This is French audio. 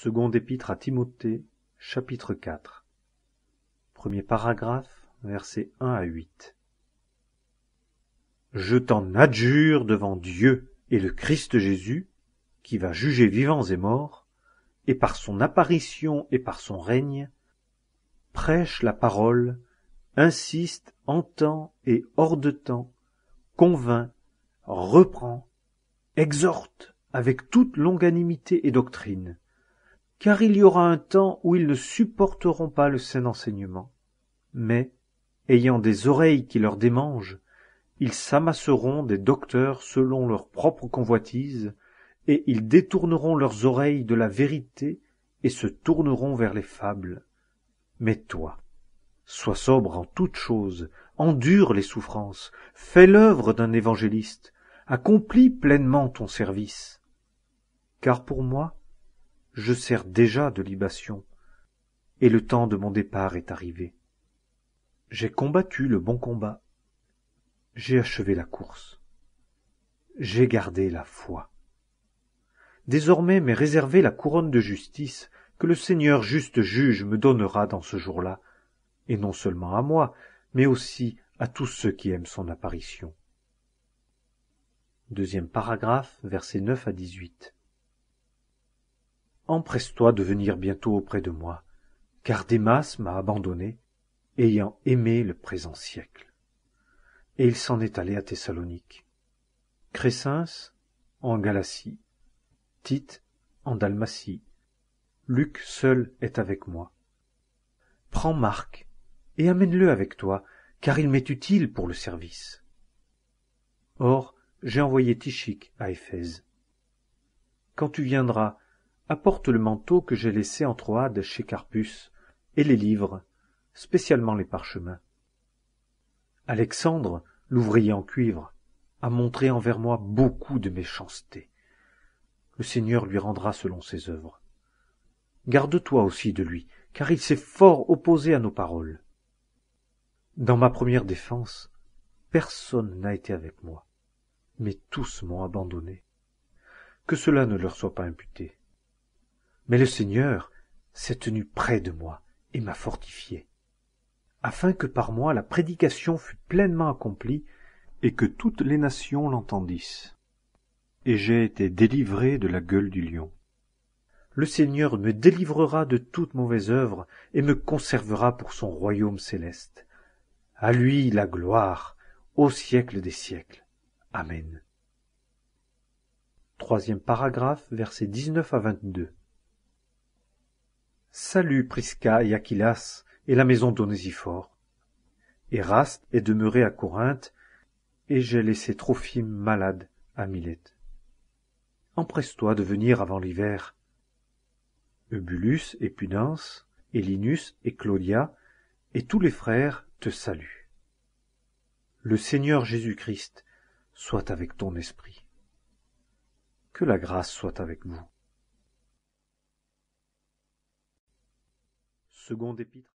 Seconde épître à Timothée, chapitre 4. Premier paragraphe, versets 1 à 8. Je t'en adjure devant Dieu et le Christ Jésus, qui va juger vivants et morts, et par son apparition et par son règne, prêche la parole, insiste en temps et hors de temps, convainc, reprend, exhorte avec toute longanimité et doctrine, car il y aura un temps où ils ne supporteront pas le sain enseignement, mais, ayant des oreilles qui leur démangent, ils s'amasseront des docteurs selon leur propre convoitise, et ils détourneront leurs oreilles de la vérité et se tourneront vers les fables. Mais toi, sois sobre en toutes choses, endure les souffrances, fais l'œuvre d'un évangéliste, accomplis pleinement ton service. Car pour moi, je sers déjà de libation, et le temps de mon départ est arrivé. J'ai combattu le bon combat, j'ai achevé la course, j'ai gardé la foi. Désormais m'est réservée la couronne de justice que le Seigneur juste juge me donnera dans ce jour-là, et non seulement à moi, mais aussi à tous ceux qui aiment son apparition. Deuxième paragraphe, versets 9 à 18. Empresse-toi de venir bientôt auprès de moi, car Démas m'a abandonné, ayant aimé le présent siècle. Et il s'en est allé à Thessalonique. Crescens en Galatie, Tite en Dalmatie. Luc seul est avec moi. Prends Marc et amène-le avec toi, car il m'est utile pour le service. Or, j'ai envoyé Tychik à Éphèse. Quand tu viendras, apporte le manteau que j'ai laissé en Troade chez Carpus, et les livres, spécialement les parchemins. Alexandre, l'ouvrier en cuivre, a montré envers moi beaucoup de méchanceté. Le Seigneur lui rendra selon ses œuvres. Garde-toi aussi de lui, car il s'est fort opposé à nos paroles. Dans ma première défense, personne n'a été avec moi, mais tous m'ont abandonné. Que cela ne leur soit pas imputé. Mais le Seigneur s'est tenu près de moi et m'a fortifié, afin que par moi la prédication fût pleinement accomplie et que toutes les nations l'entendissent. Et j'ai été délivré de la gueule du lion. Le Seigneur me délivrera de toute mauvaise œuvre et me conservera pour son royaume céleste. À lui la gloire, au siècle des siècles. Amen. Troisième paragraphe, versets 19 à 22. Salut Prisca et Aquilas et la maison d'Onésiphore. Éraste est demeuré à Corinthe, et j'ai laissé Trophime malade à Milète. Empresse-toi de venir avant l'hiver. Eubulus et Pudens, et Linus et Claudia, et tous les frères te saluent. Le Seigneur Jésus-Christ soit avec ton esprit. Que la grâce soit avec vous. Seconde épître